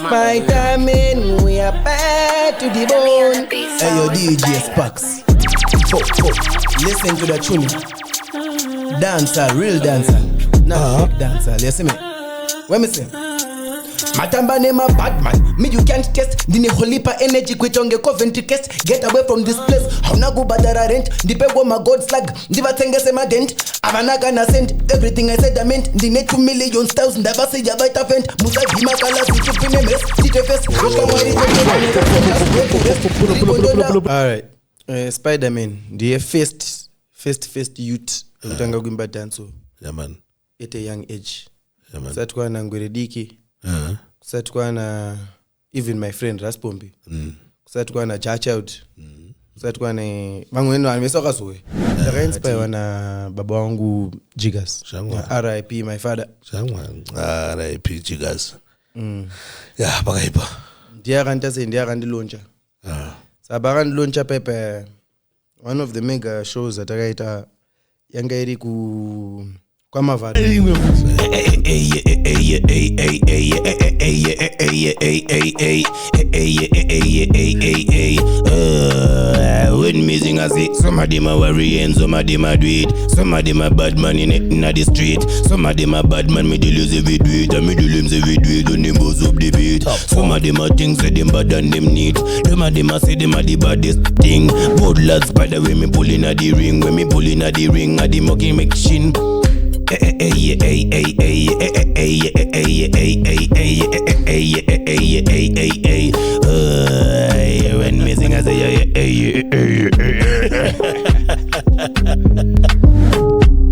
Spider-Man, we are bad to the bone. Hey, yo, DJ Sparks. Listen to the tune. Dancer, real dancer. Not fake dancer, listen me. When me say Matamba name a bad man. Me you can't test. Dine holipa energy kwitonge Coventry cast. Get away from this place. How na go badara rent. Dipe my god slag. Diva tenge sema dent. Avanaga na sent. Everything I said I meant. Dine 2 million styles. Never say ya baita vent. Musa bima kala situ pine mes. Tite fest. Alright. Spider-Man. The first youth. Utanga gwimba danso. Yeah man. At a young age. Yeah man. Satwa na ngwerediki. Satwa na even my friend Raspombi. Satwa na Chachild. Satwa na mangweno amesoka suwe. Taka inspire na baba wangu Jigas. RIP my father. RIP Jigas. Yeah, bagaipa. Ndiya kandi launcher. Sabaran launcher pepe. One of the mega shows that I yangairi ku kwa mavada. When missing I say some of them are worrying, some of them are do it, some of them are bad man in the street, some of them are bad man me deal every do it, and me deal them every do it on them boss up the beat. Some of them are things that them bad and them neat. Some of them are say them are the baddest thing. Bold lads by the way me pulling at the ring, when me pulling at the ring at the mucking machine. When missing I say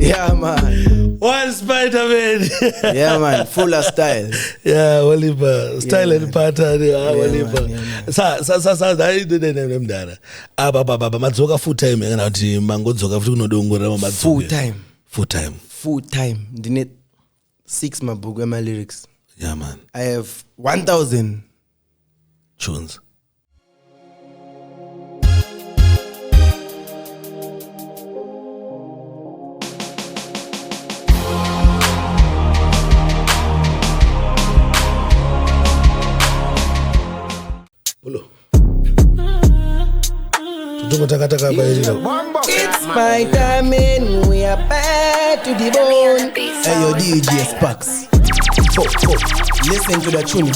yeah man, one Spider-Man. Yeah man, full of style. Yeah, Waliba, style and pattern. Yeah, Waliba. Sa dai de nem dara. Baba matsoka full time ngana uthi mangodzoka futhi kunodongora matsoka. Full time. Didn't 6 mabugu my lyrics. Yeah man. I have 1,000 tunes. It's Spider-Man, we are bad to the bone. Hey yo, DJ Sparks. Listen to the tune.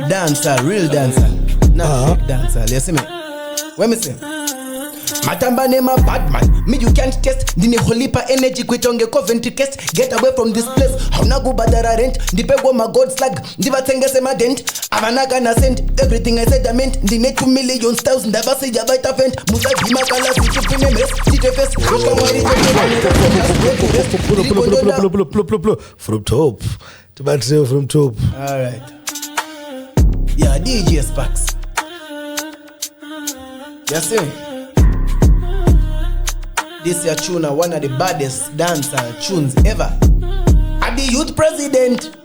Dancer, real dancer. Not fake dancer, listen me. When me say Matamba name a bad man. Me you can't test. Dine holipa energy kwitonge Coventry cast. Get away from this place. How na go badara rent. Dipe my god slag. Diva tenge sema dent. Avanaga na sent. Everything I said I meant. Dine 2 million styles. Never say ya baita vent. Musa bima kala situ pine mes. Tite fest. From top. To from top. Alright. Yeah, DJ Sparks. You see? This year tune one of the baddest dancer tunes ever. I'm the youth president.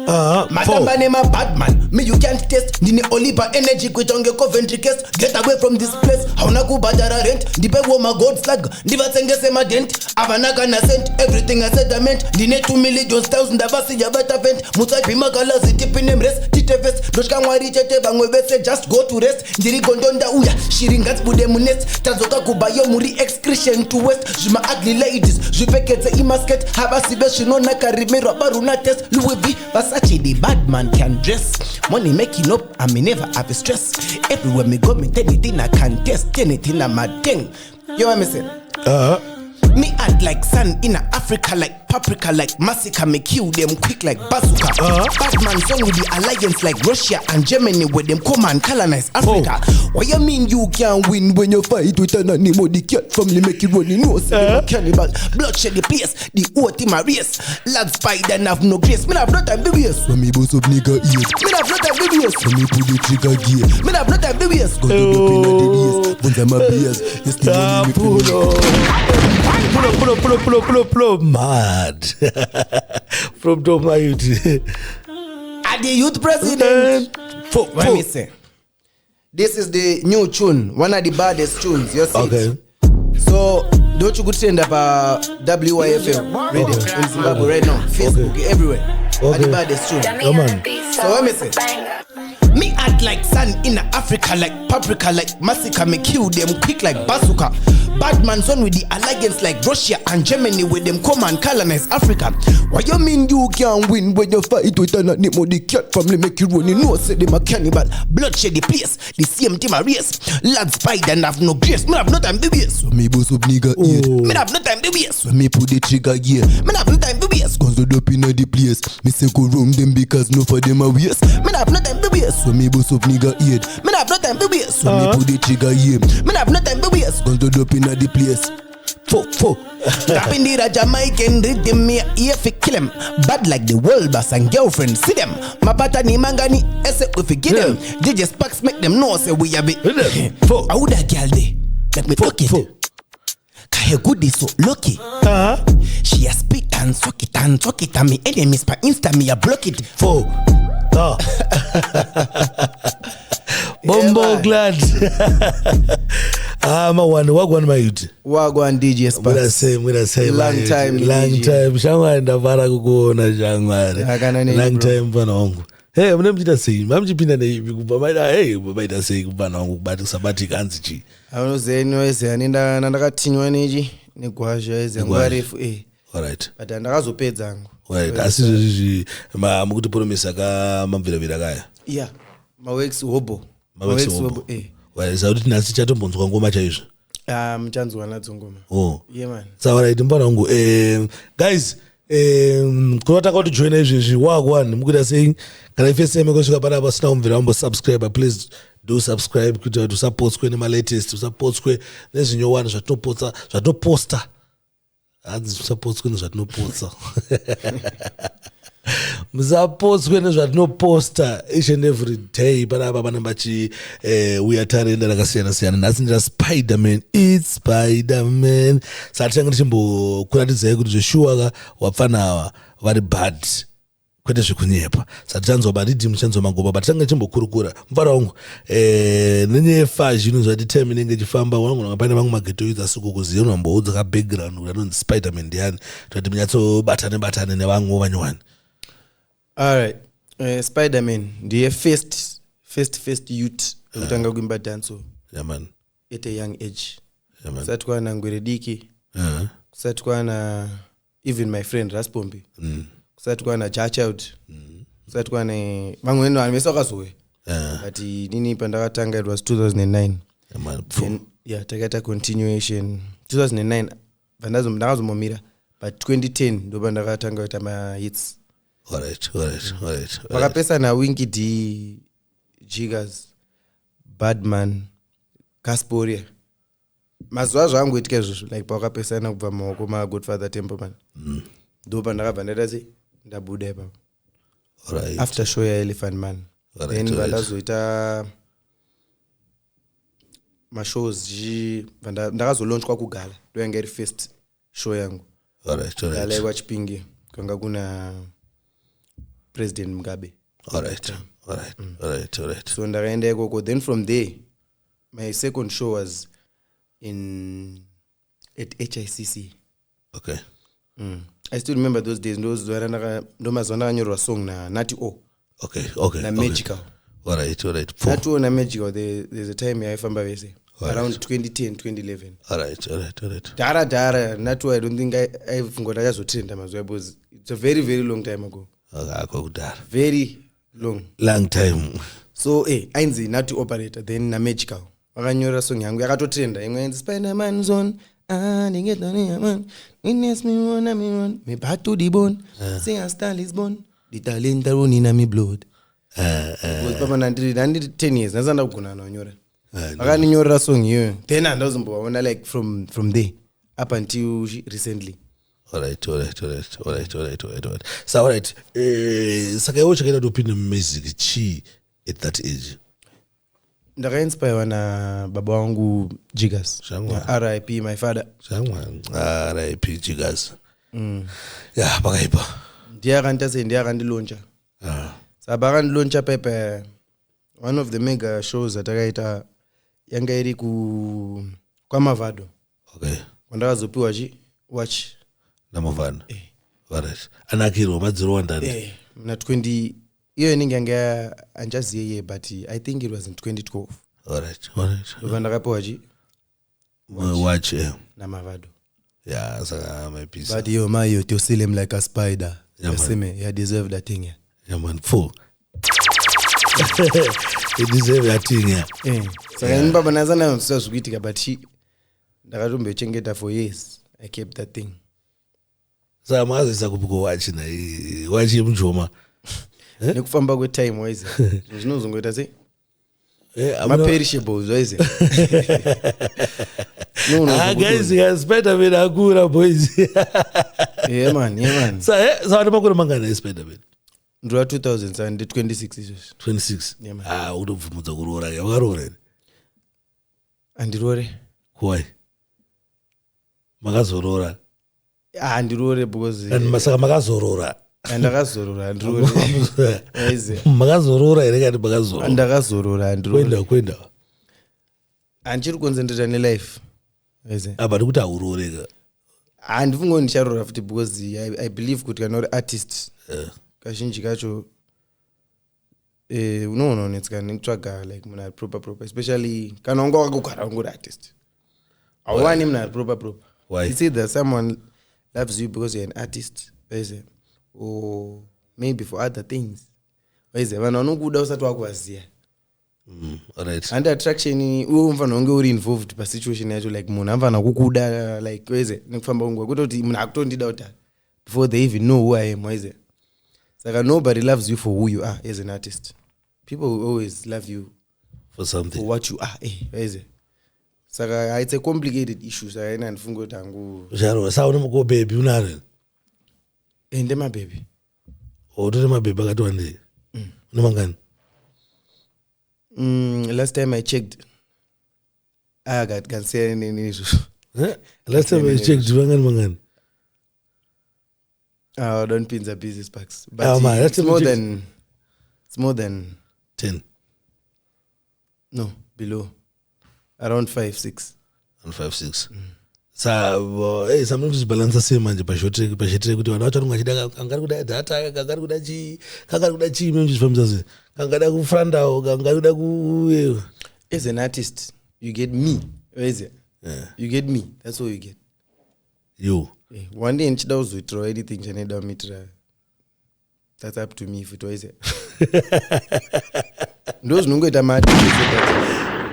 Matamba name a bad man. Me you can't test. Dine olipa energy kwitonge Coventry cast. Get away from this place. How na go badara rent. Dipe my god slag. Diva tenge sema dent. Avanaga na sent. Everything I said I meant. Dine 2 million styles. Never see ya baita vent. Musa bima kala ziti pinem rest. Tite fest. Doshka mwari chete bangwe vese. Just go to rest. Ndiri gondonda uya. Shiringat bude munet. Tazoka kubayo muri excretion to west. Juma ugly ladies. Jupekete imasket. Habasibe shinona karimero. Baruna test. Louis V. Versace the bad man can dress. Money making up. I may never have a stress. Everywhere me go me anything I can test. Anything I'm a thing. You know what me say? Me act like sun in Africa, like paprika, like massacre. Me kill them quick like bazooka. Batman song with the alliance like Russia and Germany, where them come and colonize Africa. What you mean you can't win when you fight with an animal? The cat family make it run, you know, say cannibal. Bloodshed the place, the oath in my race. Lads spider have no grace. Me have no time to waste. When me boss up nigga ears. Me have no time to waste. When me pull the trigger gear. Me have no time to waste. Go to the pin of the ears. When them a beers, you still pull up, mad. From top my youth. At the youth president. Let me say. This is the new tune, one of the baddest tunes. You see. Okay. So don't you go send up WYFM radio in Zimbabwe right now, Facebook everywhere. Are the baddest tune. Come on. So what me say? Me act like sun in Africa, like paprika, like massacre. Me kill them quick like bazooka. Bad man's on with the alliance like Russia and Germany with them come and colonize Africa. What you mean you can't win when you fight with an animal? The cat family make you run. You know say them a cannibal. Bloodshed the place. The same team a race. Lad spider and have no grace. Me have no time to waste. So me boss up nigga ear. Me have no time to waste. So me put the trigger here. Me have no time to waste. Guns load up in the place. Me say go roam them because no for them a waste. Me have no time to waste. So me boss up nigga ear. Me have no time to waste. So me put the trigger here. Me have no time to waste. Guns load up in the place. Fo. Tapping the Jamaican rhythm me here fi kill him. Bad like the world boss and girlfriend. See them. My patani mangani ese we fi get them. DJ Sparks make them know say we a bit. Fo. How that girl dey? Let me talk it. Kahe goodie so lucky. She a spit and suck it and me enemies per Insta me a block it. Fo. Bombo glad. Wagwan my youth. Wagwan DJ Sparks. Mira say long time. Shangwa ndavara kukuona shangwari. Long time bana wangu. Hey, mnemjita sei. Mamjipinda na hivi kubaida. Hey, kubaida sei kubana wangu kubati sabati kanzi chi. Ano zeno ese aninda ndakatinywa neji negwazha eze ngwarefu Alright. But ndakazopedza angu. Right. Asi mukuti promisa ka mamvira kaya. Yeah. Mawex hobo. Well, so didn't nasi chatombonzwa ngoma chaizvo. Mchanzwa nadzo ngoma. Yeah man. So right mbona wangu guys kunotaka kuti join izvi Wagwan mukuita saying kana ife same kusvika pana pasina kumvira mambo subscribe please do subscribe kuti to support kwe nema latest to support kwe nezvinyowani zvatoposta hanzi support kwe nezvatinoposta musapotswe nezvatinoposta each and every day panapa panenge uya tarenda rakasiyana nhasi ndira Spiderman. It's Spiderman. Saka tichange tichimbokuratidzai kuti zveshuwa wapfana vari bad kwete zvekunyepa. Saka tichanzwa ridhimu tichanzwa magoba but tichange tichimbokurukura mufara wangu nenyefa zvinhu zvati inenge ichifamba wangu paine vamwe mageto youth asi kukuziva unamboudza ka background kuti anonzi Spiderman ndiani kuti munyatsobatane nevamwe vanyowani. Alright. Spiderman ndiye first youth kutanga kuimba dance. Yeah man. At a young age. Yeah man. Kusatwa na Ngwerediki. Kusatwa na even my friend Raspombi. Kusatwa na Chachild. Kusatwa na vamwe ndo anmesokazowe. But nini pandakatanga it was 2009. Yeah man. Then, yeah, takata continuation 2009 vandazomomira but 2010 ndo pandakatanga kuita ma hits. Alright. Wakapesa na Winky D, Jiggers, Badman, Casporia. Mazuwa zvangu itike zvozvo like wakapesa na kubva maoko ma Godfather Temple man. Ndo pandakabva ndati ndabuda ipapo. Alright. After show ya Elephant Man. Then vandazoita ma shows ndakazolaunchwa kugala ndo yanga iri first show yangu. Alright. Gala iwachipingi kwanga kuna President Mugabe. Alright. So ndakaenda ikoko. Then from there, my second show was at HICC. Okay. I still remember those days. Ndo mazwana ndakanyorwa song na Nati O. Okay. Na Magical. Alright. Nati O na Magical. There's a time yaifamba vese. Around 2010, 2011. Alright. Dara. Nati O, I don't think I've got a trend because it's a very, very long time ago. Very long time. So ainzi Nati operator then na Magical wakanyora song yangu yakatotrenda imwe yanzi Spiderman zone ningeta man witness me one me back to the bone say a star is born the talent running in my blood was papa nandiri 10 years nazanda kugona nanyora wakaninyora song hiyo then andazomboona like from there up until recently. Alright. So alright. Saka iwo chakaita topinda music chi at that age. Ndakainspire na baba wangu Jiggers. RIP my father. RIP Jiggers. Yeah, pakaipa. Ndiye akandiloncha. Saba akandiloncha pepe one of the mega shows atakaita yanga iri kwa Mavado. Okay. Ndakazopiwa watch Namavana. Alright. Anakiro madziro wandani. na 20 iyo inenge anga anjaziye but I think it was in 2012. Alright. Vandakapewa watch na Mavado. Yeah, so my piece. But yo mayo to seal him like a spider. You deserve that thing. Yeah man, full. You deserve that thing. So baba nazana sikuitika but she ndakatombe chengeta for years. I kept that thing. So mazi sakubuko watch na watch mjoma. Nekufamba kwe time wise. Zvinozongoita sei? Ma perishables wise. No, guys, Spider-Man akura boys. Yeah man. So makuru mangana Spider-Man. Ndura 2000 and 26 is 26. Yeah man. Udobvumudza kuroora ke wakarora. Andirore. Why? Makazorora. Andirore because and masaka makazorora. Andakazorora andirore. Wise. Makazorora ere kati makazorora. Andakazorora andirore. Kwenda. Anchiri concentrate ne life. Wise. Aba ndikuti auroreka. Andifungo ndicharora futi because I believe kuti kana uri artist. Kazhinji kacho unoononetsika nekutsvaga like munhu ari proper especially kana wanga wakagara ungori artist awani munhu ari proper. Why? It's either someone loves you because you're an artist or maybe for other things vanhu vanokuda usati wakuvaziya. Alright. And attraction uwe unofana unge uri involved pasituation yacho like munhu anofana kukuda like weze nekufamba ungwa kutoti munhu akutondida kuti before they even know who I am weze. Saka nobody loves you for who you are as an artist. People will always love you for something, for what you are. Weze. Saka it's a complicated issue. Saka ina nifungo tangu. Jaro, sa unomuko baby unare. Ndema baby. Odore ma baby akati wande. Unomangani? Last time I checked, I got cancer in issue. Last time I checked, mangani. Don't pin the business packs. But it's more than 10. No, below. Around 5-6. Around 5-6. Sometimes balance same manje pashotre kuti vana vacho ngachida kangari kuda data kangari kuda chi muzvifambisa kangada kufrandawo kangari kuda ku as an artist you get me. You get me, that's all you get. You one day nchida uzoitira anything chaneda mitira, that's up to me if it was those nungoita mati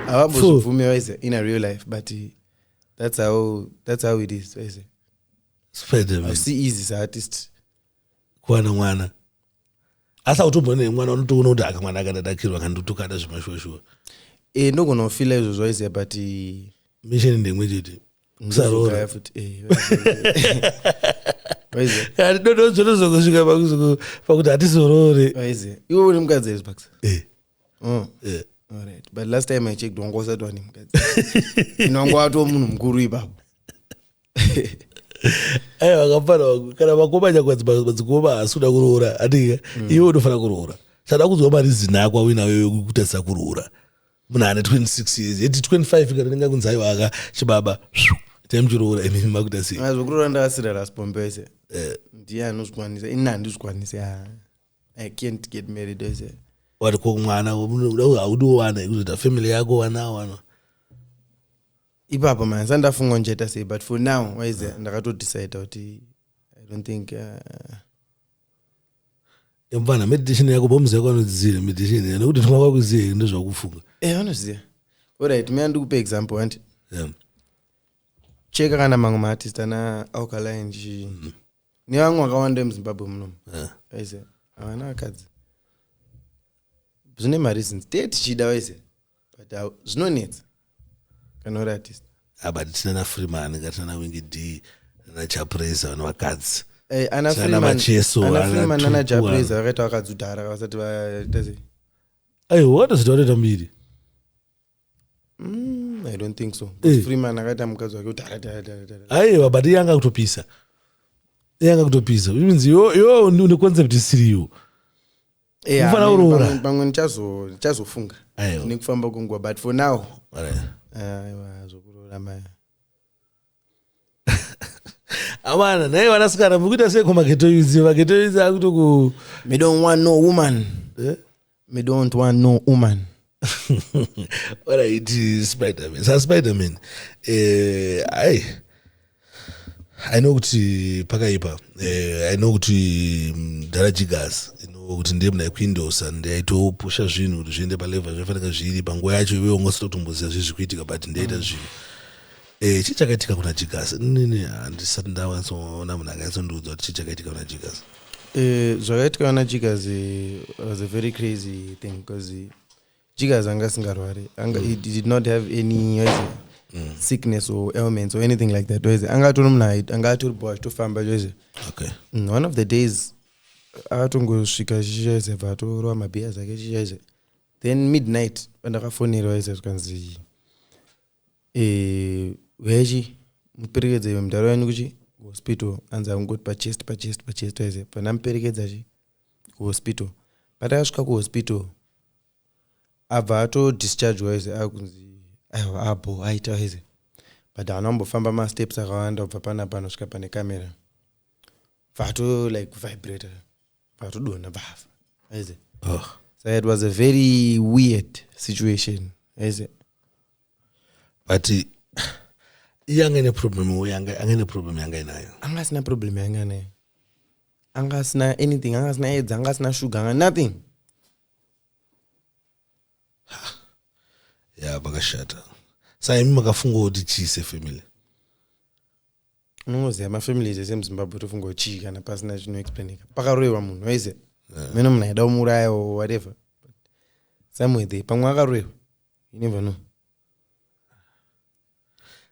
avambozvibvume wise in a real life but that's how it is wise. Spider-Man see easy as artist kuwana mwana asa utombone mwana unotoona kuti akamwana akadadakirwa kandotukada zvimashoshuwa ndogona kufila izvozvo wise but mission ndemwe chete kusarora kandi dodozvonozongosvika pakuti hatizorore iwe uri mukadzi here Sparks? Alright, but last time I checked wanga usati wani mukadzi inonga wato munhu mukuru ipapo. Wakapana kana makomanya kwadzikoma asikuda kuroora atika iwe unofana kuroora sada kuzwa mari zina ako awina wewe kutarisa kuroora munhu ane 26 years yeti 25 kana ndinga kunzaiwa aka chibaba temchiroora inini makuita sei azokuroora ndakasira raspombe wese ndiye anozvikwanisa ini handizvikwanisa. I can't get married wese wati komwana haudiwana kuzoita family yako wana ipapo man sandafunga njeta sei but for now wise ndakatodecide kuti I don't think mfana meditation yako bomze yako anodzidzira meditation nekuti tuma kwakuziye ndozvakufunga vanoziya. Alright, me ndikupe example anti cheka kana mamwe maartist ana Alkaline nevamwe vakawanda emuZimbabwe munomu wise havana vakadzi zvine mareasons tichida wise but zvinonetsa kana uri artist but tina na Freeman katina na Wingy D na Chapreza vana vakadzi ana Freeman ana Chapreza vakaita vakadzudhara vasati vaita sei what is it mbiri I don't think so. Freeman akaita mukadzi wake udhara aiwa but yanga kutopisa which means yo une concept isiriyo ufana urora pamwe nichazofunga nekufamba kwenguva but for now aiwa zokurora maya amana naye wanasikana mukuita seko mageto yuzi akuti me don't want no woman. Me don't want no woman. Alright, Spider-Man. So Spider-Man, I know kuti pakaipa. I know kuti darajigas. You know kuti ndem na Windows and aito pusha zvinhu zviende pa level zvafanira zviri panguva yacho iwe ungostotomboziva zvizvikuitika but ndaita zvinhu. Chichakaitika kuna Jigas. Nini handisati ndawanzoona munhu akaisondiudza kuti chichakaitika kuna Jigas. Zvakaitika kuna Jigas was a very crazy thing because Jigas anga singarwari. He did not have any sickness or ailments or anything like that. Anga turi munhu anga turi bosh tofamba. Okay. One of the days akatongosvika chichaise patorwa mabhiya zake chichaise. Then midnight pandakafonera zvikanzi wechi muperekedze mudhara wenu kuchi hospital anza ngoti pachest wese panamuperekedza chi hospital patakasvika kuhospital abva ato discharge wese akunzi aiwa abo aita wese but anambofamba masteps akawanda kubva panapa anosvika pane kamera vato like vibrator vatodonha bava wese so it was a very weird situation wese but angane problem yanga inayo angasina problem yanga nayo angasina anything angasina AIDS angasina sugar anga nothing ya bakashata sasa imi makafunga kuti chise family unoziva mafamilies esemuzimbabwe tofunga kuti chii kana pasina chinoexplainika pakaroiwa munhu wese meno munhu aida kumuraya or whatever somewhere there pamwe akaroiwa you never know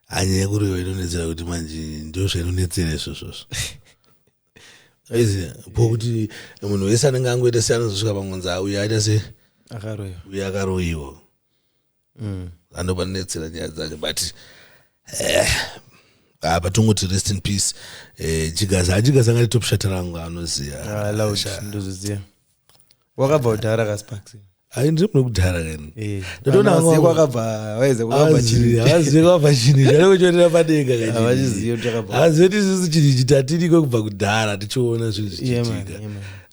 anyaya kuroiwa inonetsera kuti manje ndio zvainonetsera izvozvo aiziya pokuti munhu wese anenge angoita seanozosvika pamwenza auya aita se uya akaroiwa anopanetsera nyaya dzacho but patongoti rest in peace Jigas angati top shot rangu anoziya ndoziziya wakabva kudhara kasparks ndiri muno kudhara kani kwakabva chini chanokuchonera padenga kahazive kuti isusu chini chitatiriko kubva kudhara tichiona zvinhu zvichiitika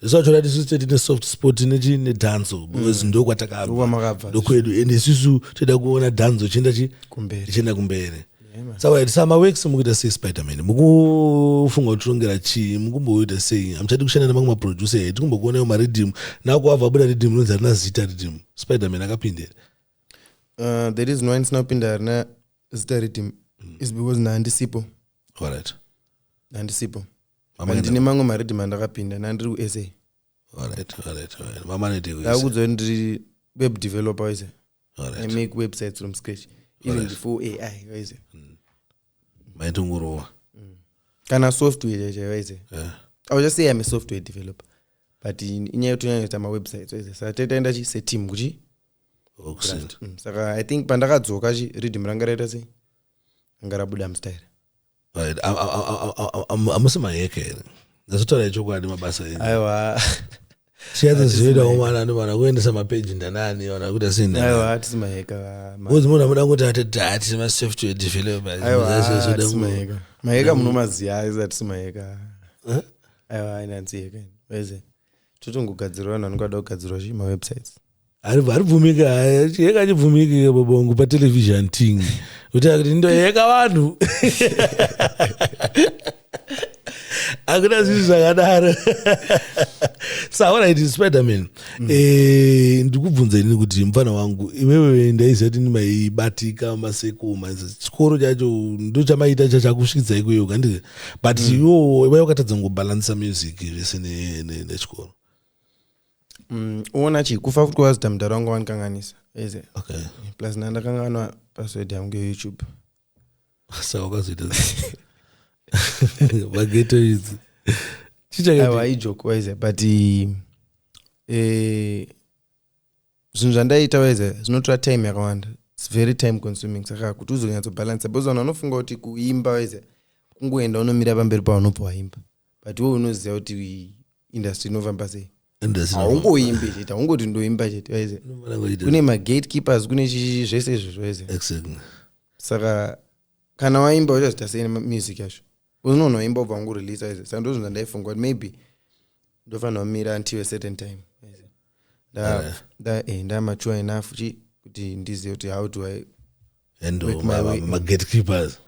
zvisachoda kuti isusu tetine soft sport nedhanzo because ndokwatakarwa ndokwedu and isusu toda kuona dhanzo ichienda kumberi saka tisamaworks mukuita sei Spider-Man mukufunga kutirongera chii mukumboita sei hamuchadi kushanda namamwe maproducer here tikumbokuonayo maridhimu nakuabva buda ridhimu rinonzi harina zita ridhimu Spider-Man akapindira the reason why ndisinapinda harina zita ridhimu is because handisipo alright handisipo ndine mamwe maridhimu andakapinda nandiri kuSA alright mama nete ndakuudza ndiri web developer wese I make websites from scratch even before AI wese maitongorowa kana software chaiwese I would just say I'm a software developer but inyaya yotonyanyota mawebsites wese saka taitaenda chi seteam kuchi saka I think pandakadzoka chi ridhimu ranga raita sei ranga rabuda mustyle amusi maheka here ndazotaura chokwadi mabasa enyu aiwa chiyazozivedawo mana kuendesa mapeji ndanani wana kuita aiwa hatisi maheka uzi munhu amuda kuti atati masoftware developers maheka munomaziya asi hatisi maheka aiwa ainanziheka wese totongogadzirwa vanhu vanongada kugadzirwa chi mawebsites haribvumika heka achibvumiki babongo patelevision ting kuti akuti ndoheka vanhu akuna zvinhu zvakadaro saorit Spider-Man ndikubvunza inini kuti mufana wangu iwewe ndaiziva kuti maibatika masekoma chikoro chacho ndo chamaita chachakusvikidza ikweyo kandii but iwo wakatadza ngobhalansa music zvese nechikoro uona chi kufa kuti wazita mudhara wangu wandikanganisa eze okay plus nandakanganwa password yangu yeYouTube saka wakazoita mageto idzi aiwa ijoke waize but zvinhu zvandaita waize zvinotora time yakawanda its very time consuming saka kuti uzonyatsobhalansa because vanhu vanofunga kuti kuimba waize kungoenda unomira pamberi pavanobva waimba but iwe unoziva kuti industry inofamba sei haungoimbi chete haungoti ndoimba chete waize kune magatekeepers kune zvese izvozvo waize exactly saka kana waimba uchazita sei music yacho unonoimba ubva ngurelease izvo saka ndozvina ndaifunga kuti maybe ndofanira kumira until a certain time ndamature enough kuti ndizive kuti how do I handle my gatekeepers.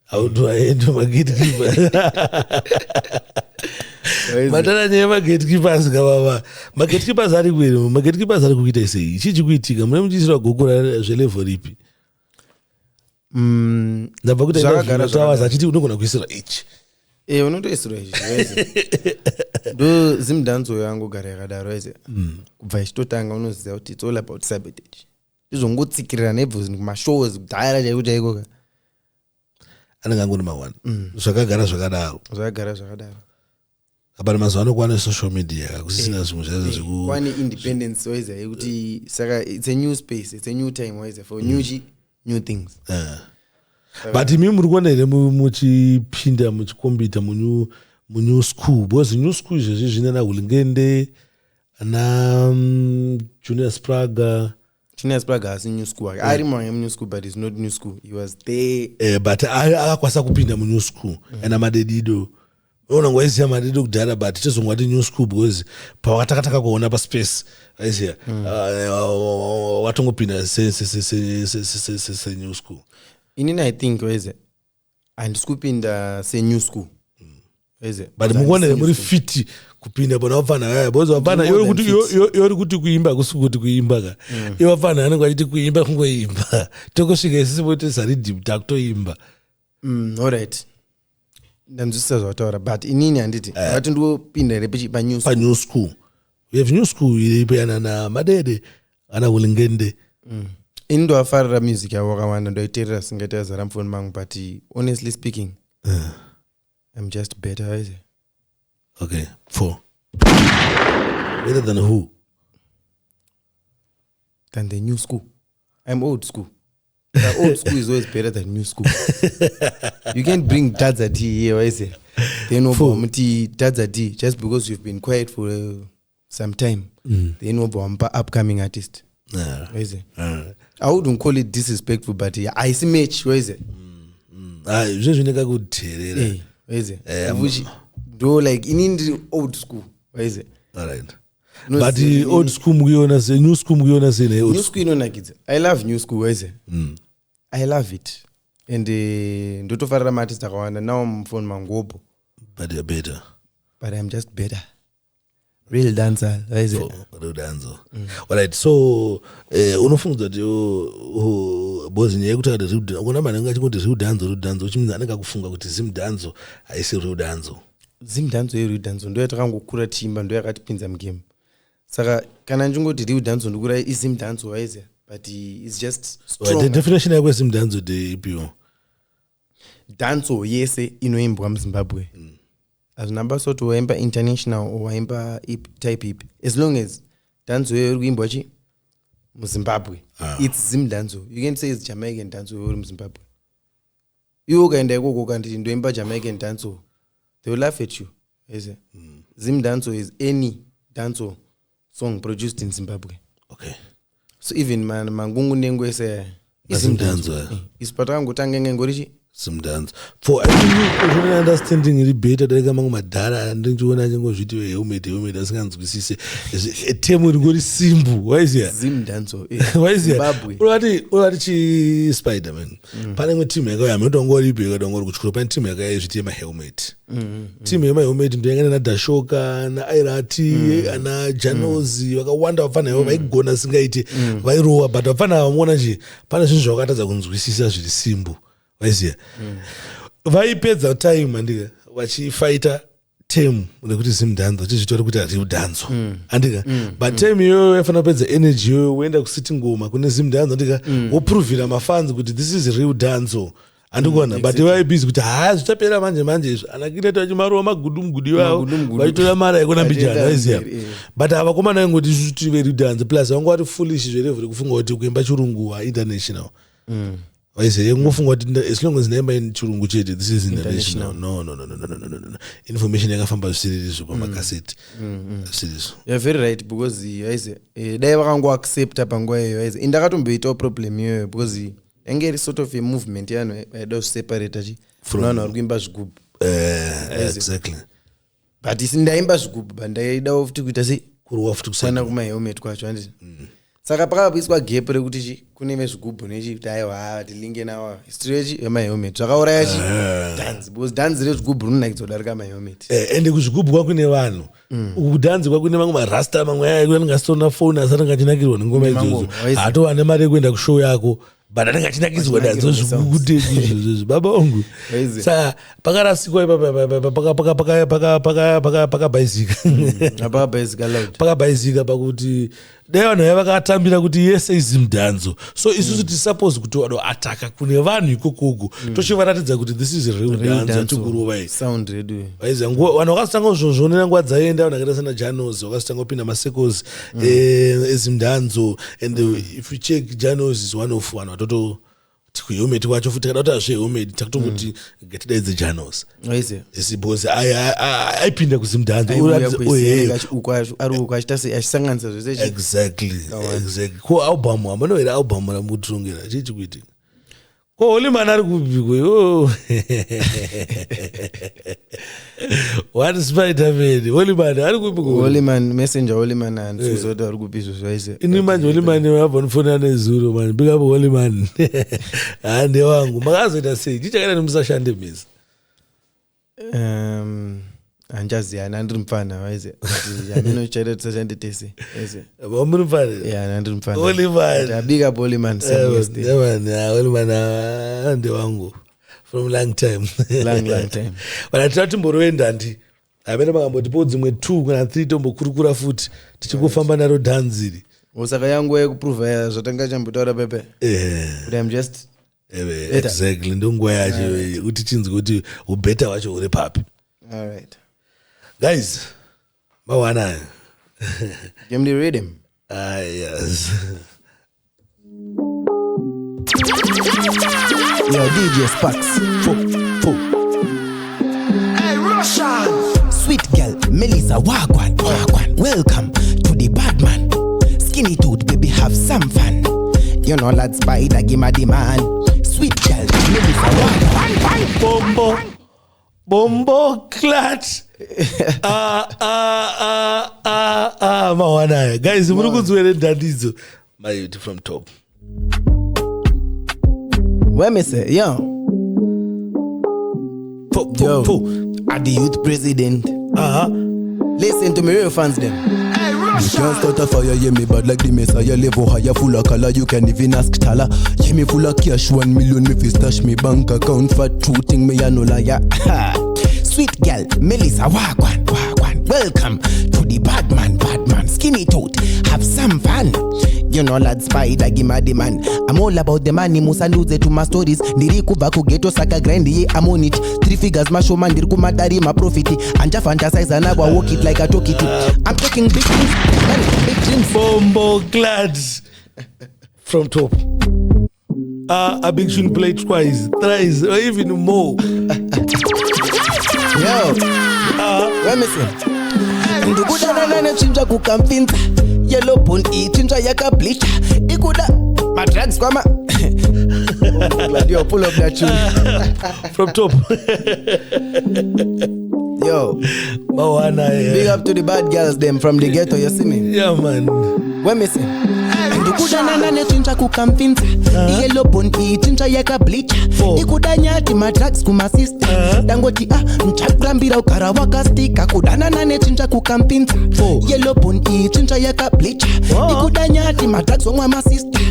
How do I handle my gatekeepers? Matana nyema gatekeepers kababa. Ma gatekeepers ari kwero, ma gatekeepers ari kuita sei. Ichi kuitika mune muchisira gokora zvelevel ripi. Ndabva kuti tawas achiti unogona kuisira ichi. Unotoisira ichi. Do zimdanzo yangu gara yakadaro ese. Kubva ichitotanga unoziva kuti it's all about sabotage. Izongotsikirira nebvunzi kumashows kudhara chaiko ka. Anangangoni mawana. Zvakagara zvakadaro. Abari mazuva anokwana social media kusisina zvimwe zvazvo zviku kwani independence waiza yekuti saka it's a new space, it's a new time waiza for new things. But imi muri kuona here muchipinda muchikombita mu school because new school izvezvi zvine na Hulingende na Junior Spraga hasi new school ari mwana new school but it's not new school, he was there but akakwasa kupinda mu new school ena madedido ona ngwaisiya madedido kudhara but tizongwati new school because pawakatakataka kuona pa space aisiya watongopinda se new school. Inini I think weze andisukupinda se new school weze but mukuona muri fiti kupinda bona wafana bozo wafana yori kuti kuimba kusukuti kuimba ka iwafana anenge achiti kuimba kungoimba tokosvika isisi bote sari deep takutoimba all right ndamzwisisa zvataura but inini handiti vati ndopinda here pa new school we have new school iripo yana na Madede ana Hulingende ini ndoafarira music yavo wakawanda ndoiterera singaita zara mufoni mangu but honestly speaking I'm just better is it? Okay, 4 better than who? Than the new school. I'm old school. The old school is always better than new school. You can't bring Dadza D here, is it? They know Dadza D just because you've been quiet for some time. They know about upcoming artist. Is it? I wouldn't call it disrespectful, but I see match. Where is it? You good is it? Do like in the old school. Where is it? All right. No, but the old school mugiona say new school mugiona say new school no like it. I love new school. Where is it? I love it. And ndoto farira artist akawanda now I'm phone mangobo. But you're better. But I'm just better. Real dancer. Where is it? Real dancer. All right. So unofunga kuti bozi nyaya kuti real kuna mane ngati kuti real dancer uchimisa anenge kufunga kuti zim danzo aisi real danzo. Zim danzo real danzo ndo yatakangokura timba ndo yakatipinza mugame. Saka kana njungoti real danzo ndokura izim danzo waize but it's just strong. The definition yakwe zim danzo de ipo. Danzo yese inoimbwa muZimbabwe. As number so to waimba international or waimba type hip as long as danzo yoruimbwa chi muZimbabwe it's zim danzo. You can say it's Jamaican danzo yoru muZimbabwe. You kaenda ikoko kanti ndoimba Jamaican danzo they will laugh at you. Is it? Zim danzo is any danzo song produced in Zimbabwe. Okay. So even mangungu nengwe say zim danzo is patango tangenge ngorichi some dance for I think you understanding it better than mangu madara and ndichiona njengo zviti helmet asinganzwisise temu ngori simbu why is here zim danzo why is here urati chi Spiderman pane mwe team yako yamotongori bheka dongori kuchukura pane team yako yazviti ma helmet team yema helmet ndiyangana na Dashoka na Irati ana Janozi vakawanda vafana yavo vaigona singaiti vairowa but vafana vamuona nje pane zvinhu zvakatadza kunzwisisa zviri simbu waziya vaipedza time andika vachifighta term nekuti zimdanzo chizvitori kuti ari udanzo andika but time iyoyo yafanira kupedza energy iyoyo woenda kusiti ngoma kune zimdanzo andika woprovira mafans kuti this is real danzo andikuona but vaibhizi kuti zvichapera manje izvo anakireta vachimaruva magudumugudi vavo vaitora mara yekunambijana waziya but havakomana ingoti isuti veri danzo plus vanga vari foolish zverevo rekufunga kuti kuimba chirungu international waise ngofunga kuti as long as naimba chirungu chete this is international no information yakafamba zvisiririzvo pamakaseti zvisiririzvo you're very right because waise dai vakango accepta panguva iyoyo waise indakatomboitawo problem iyoyo because yange iri sort of a movement yano yaida kuseparata chi vanhu vari kuimba zvigubhu Exactly. But isindaimba zvigubhu bandaida futi kuita sei kurwa futi kusana kuma helmet kwacho handiti. Saka pakabviswa gap rekuti kune vezvigubhu nechiti aiwa tilinge nawo history yemahelmet zvakauraya chi dance because dance rezvigubhu rinonakidzwa kudarika mahelmet. Ende kuzvigubhu kwakune vanhu kudhanzi kwakune mamwe marasta mamwe ayangasitona foni asati angachinakirwa nengoma idzodzo hatova nemari yekuenda kushow yako but angachinakidzwa nadzo zvikukuteizvozvo baba ongu. Saka pakarasikwa pakabhaizika pakuti dai vanhu vaya vakatambira kuti yese izi mudhanzo so isusu tisupose kuti wadoataka kune vanhu ikokoko tochivaratidza kuti this is real dance atikurova sound radio vanhu vakasitanga zvonera nguva dzaenda vanhu vakaita sana Janos vakasitanga kupinda masekos ezimudhanzo and if you check Janos is one of vanhu vatoto helmet wacho futi kada kuti azvehelmet takutongoti ngatidaidze Janos because aipinda kuzimudhanzo ari uko achita sei achisanganisa zvese exactly ko album amanoera album ramutongera chichi kuitika ko Holyman ari kupikwe what Spider-Man Holyman ari kupikwe Holyman messenger Holyman anfuzoto ari kupiswa zvaise ini manje Holyman wabva nofona nezuro man big up Holyman hande wangu makazoita sei chichakaita nemusashande misa anjaziyana ndiri mfana waize yaminochaita tisashande tese muri mfana ndiri mfana Holyman big up Holyman Holyman hande wangu from long time but timboroenda ndi amene makambotipo dzimwe 2 kana 3 tombokurukura futi tichikufamba naro dhanziri saka yangu yekuprova zvatanga chambotaura pepe but I'm just exactly ndonguva yacho kuti chinzi kuti ubeta wacho uri papi. All right guys mawana give me the rhythm. Yes. Yo, DJ Sparks. Hey, Russian. Sweet girl, Melissa Wagwan. Welcome to the bad man. Skinny tooth, baby, have some fun. You know, lad Spider, give me the man. Sweet girl, Melissa Wagwan. Bombo clat. Mawana. Guys, muri kuzwere ndandizo. My youth from top. Where me say, yo, at the youth president. Listen to me, real fans them. Hey, You Russian. can't start a fire, yeah me bad like the Messiah. Level higher, full of color, you can even ask Tala. Yeah me full of cash, 1 million, me fi stash me bank account for true thing, me a no liar. Sweet girl, Melissa Wagwan. Welcome to the bad man. Skinny tooth, have some fun. You know lad Spider, give me the man. I'm all about the money, musa nuze to my stories. Ndiri kuba kugeto saka grind, yeah I'm on it. 3 figures, my show man, ndiri kumadari, my profit. Anja fantasize and I walk it like I talk it. I'm talking big things, big dreams. Bombo glad from top. A big should play twice, thrice, or even more. Yo, where me say? Ndikuda nane chinja kukampinza. Yellow bone chinja yaka bleach. Ikuda my drugs kwama. Glad you pull up that tune. From top. Yo, Mawana, big up to the bad girls them from the ghetto, you see me? Yeah man. Where me say? Ndikuda nane chinja kukampinza. Yellow bone chinja yaka bleach. Ikuda nyati my drugs kuma sister. Dangoti nchakrambira ukara waka stika. Kudana nane chinja kukampinza. Yellow bone chinja yaka bleach. Ikuda nyati my drugs oma my sister.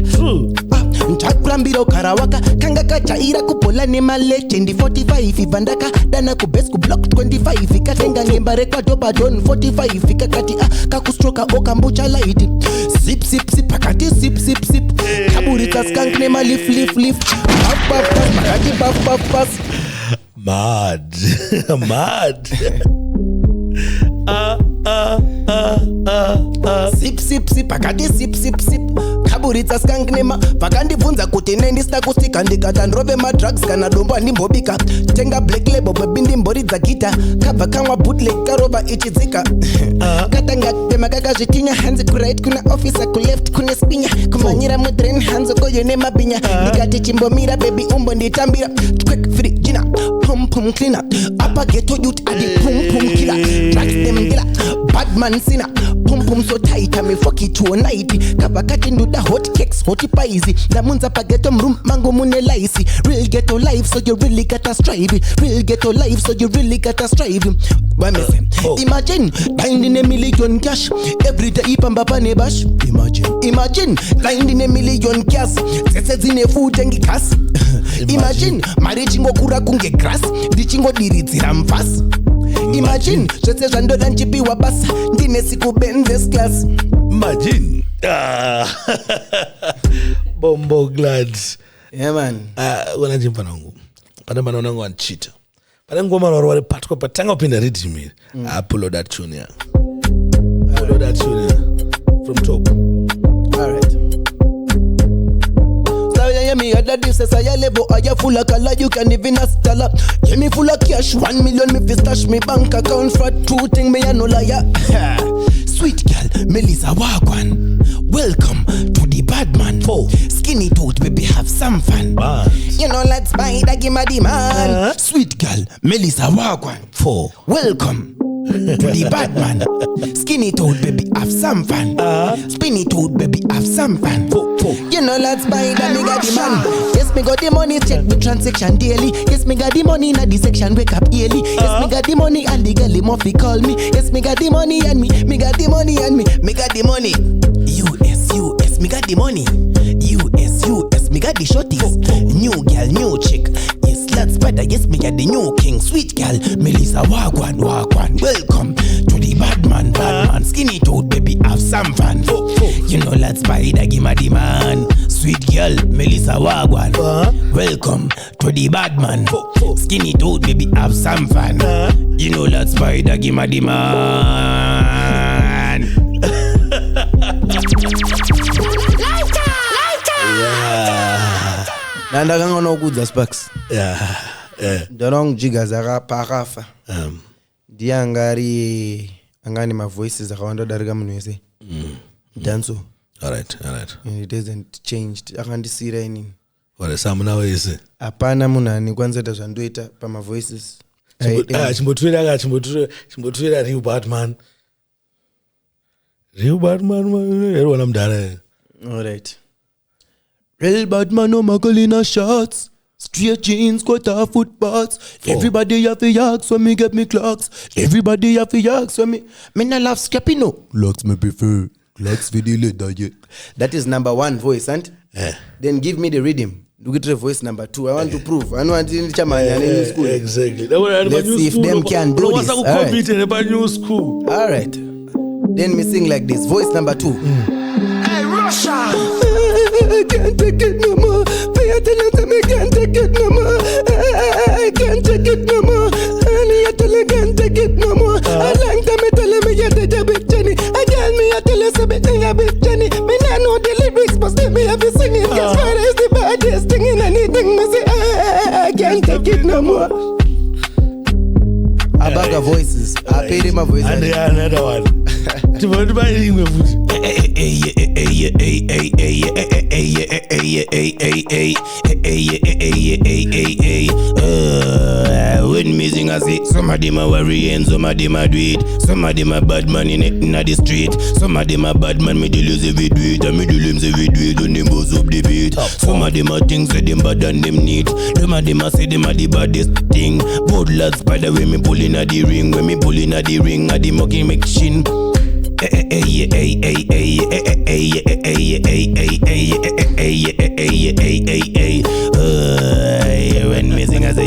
Nchakrambira ukara waka kanga kachaira kupola ne maleche. Ndi 45 ivandaka dana kubes ku block 25 ikatenga ngembare kwa doba don 45 ikakati kakustroka okambucha light. Sip akati sip kaburita skank ne ma leaf puff Mad. Sip akati sip kaburita skank ne ma vakandibvunza kuti nendisina kustika ndikata ndrove ma drugs kana dombo ndimbobika tenga black label bwebindi mboridza gita kabva kamwa bootleg karova ichidzika katanga tema kakazvitinya hanzi kuright kuna officer kuleft kune spinya kumanyira mudrain hanzo koyo nemabinya ndikati chimbomira baby umbo nditambira quick free jina pum pum cleaner. Upper ghetto youth are the pum pum killer. Tracks them killer, bad man sinner. Pum pum so tight, I me fuck it to a nighty. Kabakatin do the hot cakes, hotty piesy. The moons up a ghetto room, mango mune lacy. Real ghetto life, so you really gotta strive. Real ghetto life, so you really gotta strive. Why me say? Imagine finding $1 million cash every day. Pamba pane bash. Imagine finding $1 million cash. Sets in a food and gas. Imagine marriage ingo kura kunge grass. Dichingo diritsira mfas. Imagine sets rando dan chipi wabasa. Ndine siku Benz class. Imagine. Bombo glad. Yeah man. Wana jimpa nangu. Pada manonangu anchita. Pada ngoma wale patko patanga upinda rhythm. Pull that tune here. Pull that tune here. From top. Alright. Me other this is a level. I full of color, you can even a stellar. Give me full of cash, 1 million me fi stash me bank account for 2 thing me a no liar. Sweet girl, Melissa Wagwan. Welcome to the bad man. Skinny tooth, baby, have some fun. You know, let's buy the give the man. Sweet girl, Melissa Wagwan. Welcome to the bad man. Skinny tooth, baby, have some fun. Spinny tooth, baby, have some fun. You know, let's buy that me got the man. Yes, me got the money, check the transaction daily. Yes, me got the money in the section, wake up early. Yes, me got the money and the girl Muffy call me. Yes, me got the money and me got the money and me got the money. US, me got the money. US, me got the shorties. New girl, new chick. Yes, let's buy that. Yes, me got the new king. Sweet girl, Melissa Wagwan. Welcome to the bad man. Skinny tooth, baby, have some fun. You know, let's buy that. Give the man. Sweet girl, Melissa Wagwan. Welcome to the bad man. Skinny tooth, baby, have some fun. You know, let's buy that. Give the man. Nanda kanga no good Sparks. Dorong jiga zara parafa. Diangari angani my voices akawanda dariga mnwese. Danso. Alright. And it hasn't changed. Akandisira ini. Wale samuna wese. Apana munani kwanza tazanduita pa my voices. Chimbotwira Real Batman. Real Batman everyone mdara. Alright. Real Batman no Magalina shots. Straight jeans, quarter footpaths. Everybody have to yaks when me get me clocks. Everybody have to yaks when me not love scrappy no. Clocks me prefer. Clocks video later yet. That is number 1 voice, and then give me the rhythm. Look at the voice number 2. I want to prove. I want to in school. Exactly. Let's see if them can do this. All right. Then me sing like this. Voice number 2. Hey, Russia! I can't take it no more. Pay attention, I can't take it no more. I can't take it no more. I can't take it no more. I like them telling me you're the big Jenny. I got me a tell us a bit thing a bit Jenny. Me not know the lyrics, but still me have to sing it. Guess what is the baddest thing in anything? Me say I can't take it no more. I bag of voices. I paid him a voice. And another one. When me sing I say, some of them are worrying, some of them are do it. Some of them are bad man in the street. Some of them are bad man, me do lose every do it. And me do limbs every do it, when them boss up the beat. Some of them are things that them bad and them neat. Some of them are say them are the baddest thing. Both lads by the way me pull in at the ring. When me pull in at the ring, at the mocking machine. When me sing I say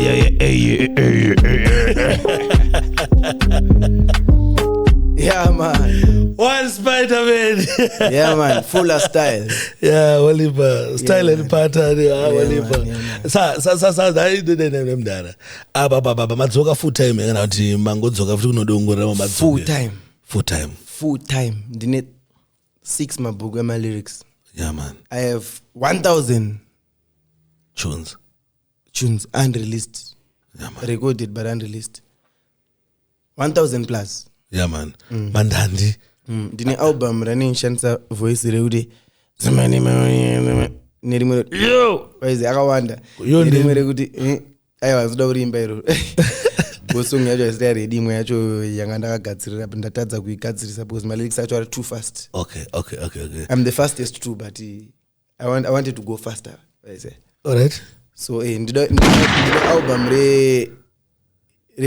yeah man. One Spider-Man. Yeah man, full of style. Yeah, Oliver. Style and pattern. Oliver. Sa I did them dara. Madzoka full time ngana kuti mangodzoka futhi kunodongora madzoka. Full time. Didn't 6 mabuku my lyrics. Yeah man. I have 1,000 tunes unreleased. Yeah man. Recorded but unreleased. 1,000 plus. Yeah man. Mandandi. Dine album running shansa voice reude. Zamani yo. Why is akawanda? Nirimere kuti aiwa zvoda kurimba iro bosong yacho isiri ready imwe yacho yanga ndakagadzirira ndatadza kuigadzirisa because my lyrics acho are too fast. Okay. I'm the fastest too, but I wanted to go faster. All right. So ndida album re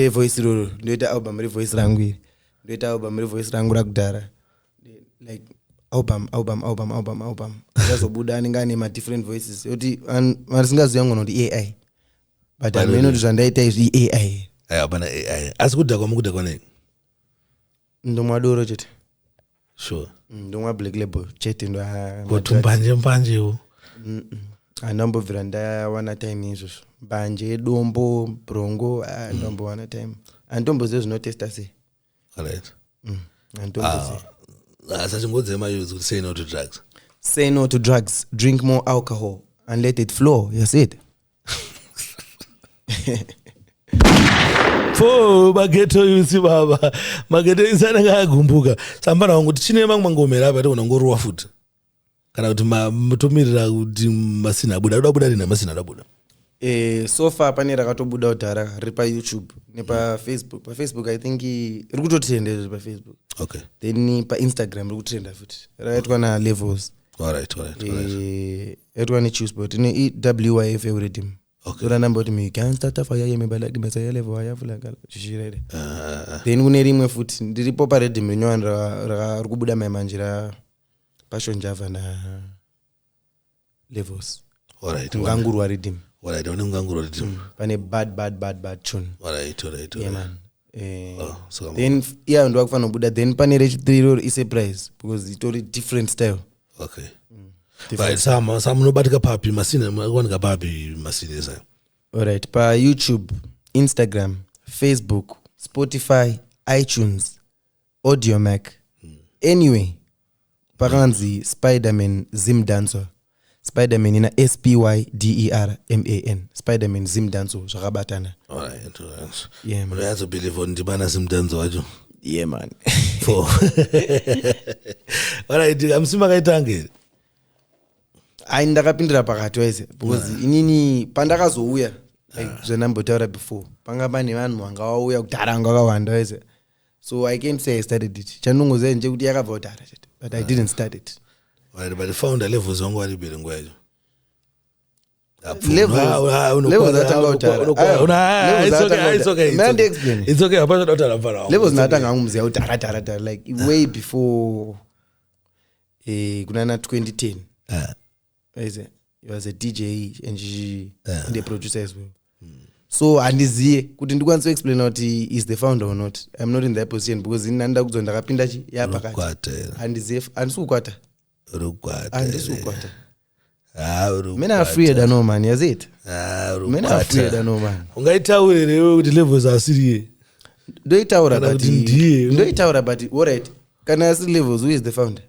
voice roro ndoita album re voice rangu ndoita album re voice rangu rakudhara like album azobuda anenge ane ma different voices yoti masingaziva ngono ndi AI but ameno kuti zvandaita izvi AI bana AI asi kudhakwa mukudhakwa nei ndomwadoro chete sure ndomwa Black Label chete ndo kotumbanje andambobvira ndawana time izvozvo mbanje dombo brongo ndombowana time andombozive zvinotesta sei. Alright. Andombozive asachingodze mayuzi kuti say no to drugs. Say no to drugs, drink more alcohol and let it flow. Yes it. Mageto yusi baba mageto isana ngagumbuka sambana wangu tichine mamwe ngomera apa unangorwa futi kana kuti mutomirira kuti masina abuda rina masina abuda so far pane rakatobuda udhara riri pa YouTube nepa Facebook. Pa Facebook I think iri kutotrenda pa Facebook. Okay. Then pa Instagram iri kutrenda futi raitwa na Levels. Alright. Yaitwa ni Choose Sport ni WYF Rhythm. Okay. So number me can start a fire me like me say level I have like shishirede. Then kune rimwe futi ndiripo pa Rhythm rinyowa rikubuda manjira Passion Java na Levels. Alright. Ngangurwa Rhythm. Alright, ngangurwa Rhythm. Pane bad tune. Alright. Yeah man. So then ndo akufana kubuda then pane Rich 3 is a prize because it's totally different style. Okay. Right, some nobatika papi masina mwanika papi masina esa. Alright, pa YouTube, Instagram, Facebook, Spotify, iTunes, Audiomack. Anyway, pakanzi Spiderman Zim Dancer. Spiderman ina SPYDERMAN. Spiderman Zim Dancer zvakabatana. Alright. Yeah man. Unaanza believe on ndibana Zim Dancer wacho. Yeah man. Alright, amsima kaitange. Ndakapindira pakati wese because inini pandakazouya like zvenambotaura before panga pane vanhu vanga vauya kudhara anga vakawanda wese so I can't say I started it chandongoziva nje kuti yakabva kudhara chete but I didn't start it. Right, but the founder Levels wangu walibere nguva yacho. Levels atanga kudhara. It's okay. Hapana kutaura mfano. Levels natanga ngumuziva kudhara like way before kunana 2010. It was a DJ and the producer as well. So andiziye kuti ndikwanise explain kuti is the founder or not. I'm not in that position because inanda kuzonda kapinda chi yapakati. Andiziye andisukwata. Andisukwata. Mena afraid no man, is it? Mena afraid no man. Ungaitaurire kuti Levels asiriye. Ndoitaura but alright. Kana asi Levels who is the founder?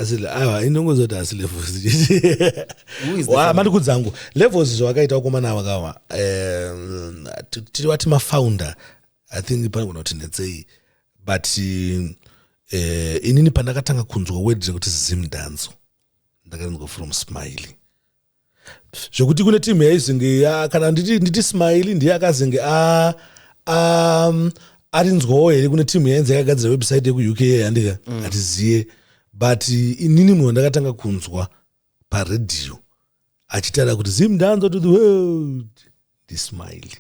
Asile inongozoti asile fusi mati kudzangu Levels zvakaita ukomana wakawa tiri wati mafounder I think pana kuti netsei but inini pandakatanga kunzwa word kuti Zim Dancer ndakanzwa from Smiley zvokuti kune team yaizinge kana nditi Smiley ndiye akazinge arinzwawo here kune team yainzi yakagadzira website yeku-UK yandika atiziye but inini munhu ndakatanga kunzwa paredhiyo achitaura kuti Zim Dancer to the world ndismile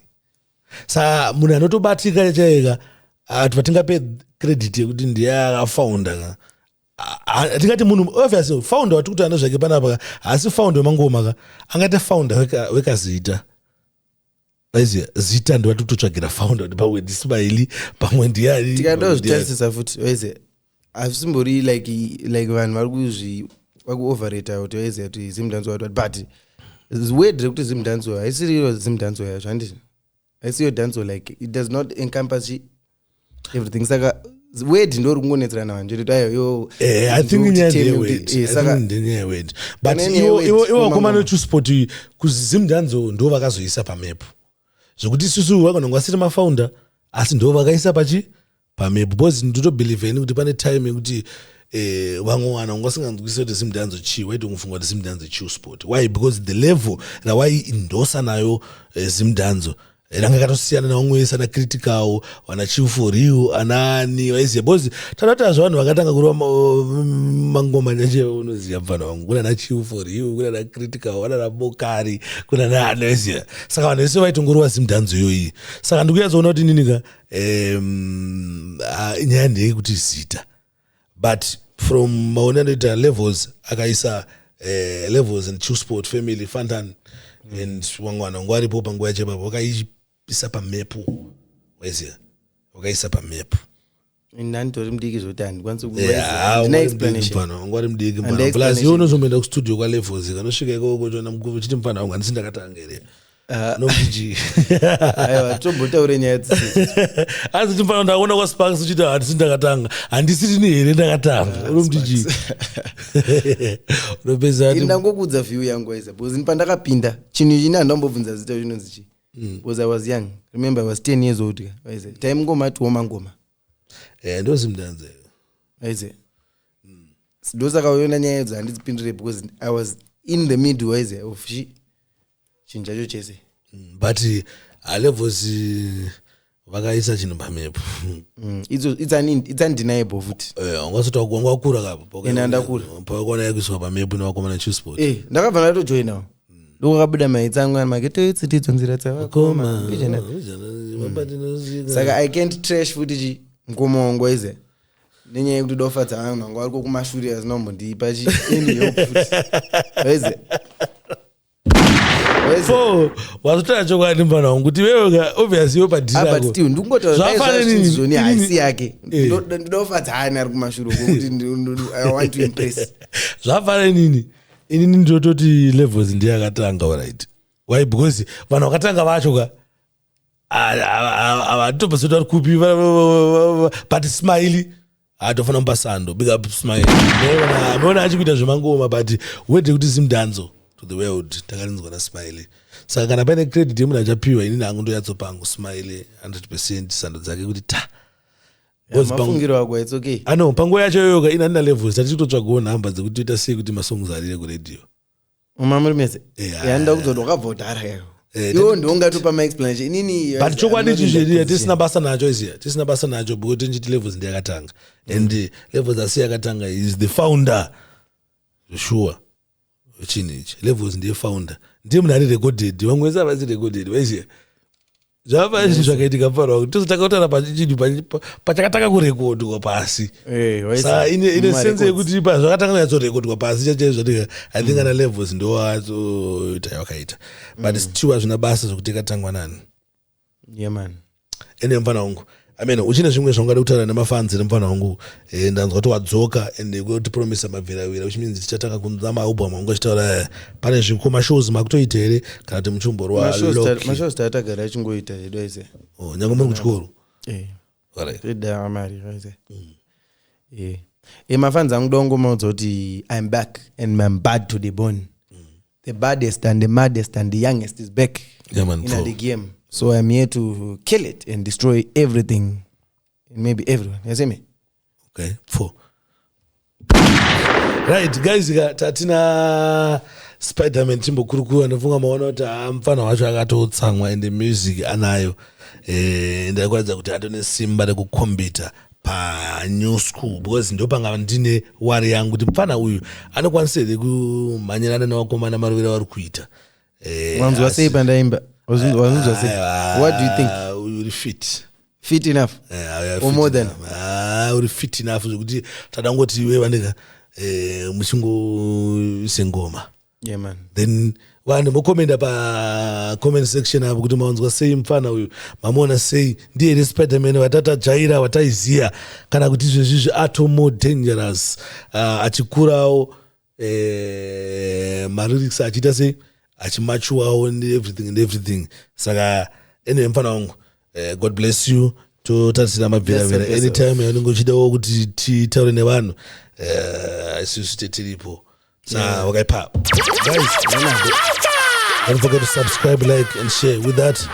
sa munhu anotobatika chaika patingape credit yekuti ndiye akafounda tingati munhu obviously founder wati kuti ana zvake panapa asi founder wemangoma angati founder wekazita zita ndo wati kutotsvagira founder kuti pamwe ndismaili pamwe ndiyani tikandozvitarisisa futi waize asimbori like vanhu vari kuzvi-overrata kuti waize kuti Zim Dancer wati but weird rekuti Zim Dancer haisiriyo Zim Dancer yacho handiti haisiyo dancer like it does not encompass everything saka weird ndori kungonetserana vanhu chete ayo I think inyaya weird but iwo komano chusport kuzi Zim Dancer ndo vakazoisa pamepu zvokuti isusu vakanonga asiri mafounder asi ndo vakaisa pamepu because ndotobelieve kuti pane time yekuti vamwana ungasinganzwisa kuti Simdanzo chi waiti ungufunga kuti Simdanzo chi sport. Why? Because the level na why indosa nayo Simdanzo ranga katosiyana naumwe sana critical wana chief for you anani waiziya because tanota zvanhu vakatanga kurwa mangoma nje unoziya mfana wangu kuna na chief for you kuna na critical wana na Bokari kuna na waiziya saka vanhu vese vaitongorwa Simdanzo yoyi saka ndikuyazoona kuti ninika inyaya ndeye kuti zita but from maonanoita levels akaisa levels and chief sport family fantan and wangwana ngwaripo panguva chepapo wakaisa pamepu waiziya wakaisa pamepu ndanitori mudiki zvotani ndina explanation ngwari mudiki mfana plus iwe unozoenda kustudio kwalevels kanosvika ikoko chona mukuru chiti mfana wangu handisi ndakatanga here nomdiji aiwa tombotaure nyaya asi chimfana ndaona kwaSparks uchiti handisi ndakatanga handisitini here ndakatanga nomdiji unopeza ndangokudza view yangu aiza because pandakapinda chinhu ichi handambobvunza zita chinonzi chi because I was young. Remember, I was 10 years old. Time ngoma tu woma ngoma. Ndo Simdanzo. Aize. Sidosa kaona nyaya za handizipindire because I was in the middle aize of chinjacho chese. But levels vakaisa chinhu pamepo. It's undeniable futi. Ungasoti wakura kapo. Ndakura. Pakona yakuiswa pamepo newakoma na Chief Sport. Ndakabva ndatojoin now. Lokabuda maitsangu maketo itsitidzo nzira dzavakoma saka I can't trash futi ngoma wangu aize nenyaya yekuti dofadza vanhu vangu vari kumashure azinombondipa chieniyo futi aize wazotara chokwadi mfana wangu kuti wewe obviously iwe padhirako but still ndingotauri haisi yake ndofadza ani ari kumashure kuti I want to impress zvafana nini inini ndototi levels ndiyakatanga alright why because vanhu vakatanga vacho ka avatobvasoti vari kupi but smile atofana mupasando big up smile ameona achikuita zvemangoma but wede kuti Simdanzo to the world takarinzwa nasmile saka kana paine credit yemunhu achapiwa inini hangu ndoyatsopangu smile 100% sando dzake kuti ta mafungiro wako it's okay ano panguva yacho yoga ina ndina levels tati totsvagawo nhamba dzekuti toita sei kuti masongs arire kuredio umamuri mese yanda kuzoto wakavhotara yayo iwo ndongatopa maexplanation inini but chokwadi chizviriya tisina basa nacho iziya tisina basa nacho because tinchiti levels ndiyakatanga and levels asi yakatanga is the founder sure chini ichi levels ndiye founder ndiye munhu ari recorded vamwe vese havasi recorded vaiziya zvava izvi zvakaitika mfarwa kuti tozotakautana pachinhu pachakatanga kurekodwa pasi sa ine sense yekuti zvakatanga kunyatsorekodwa pasi chachaizvo zvatika I think ana levels ndoatoita yakaita but still hazvina basa zvokuti ikatangwa nani man ene mfana wangu amene uchine zvimwe zvangada kutaura nemafanzi nemfana wangu ndanzwa kuti wadzoka ende kutipromisa mabvirawira which means tichatanga kunza maalbum angu achitaura pane zvimashows makutoita here kana kuti muchimborwa mashows tatagara achingoita hedu aise nyange muri kuchikoro rida mari aise mafanzi angu dongomaudza kuti I'm back and I'm bad to the bone the baddest and the maddest and the youngest is back in the game. So I'm here to kill it and destroy everything and maybe everyone. You see me? Okay, 4. Right, guys, tatina Spider-Man timbo kurukua nafunga maona kuti mfana wacho akatotsamwa and the music anayo ndakwaza kuti atone simba rekukombita pa new school because ndo panga ndine wari yangu kuti mfana uyu anokwanisa kumhanyirana nevakomana maruviro vari kuita wanzwa sei pandaimba what do you think you're fit enough or more than uri fit enough zvokuti tadangoti iwe vandika muchingoise ngoma man then vanhu mokomenda pa-comment section apo kuti mawanzwa sei mfana uyu mamuona sei ndiye here Spider-Man watatajaira wataiziya kana kuti izvezvizvi ato more dangerous achikurawo malyrics achiita sei achimachuwawo and everything saka anyway mfana wangu God bless you totarisira mabviravira anytime yaunenge uchidawo kuti titaure nevanhu isusu tiripo sa wakaipa guys don't forget to subscribe, like and share with that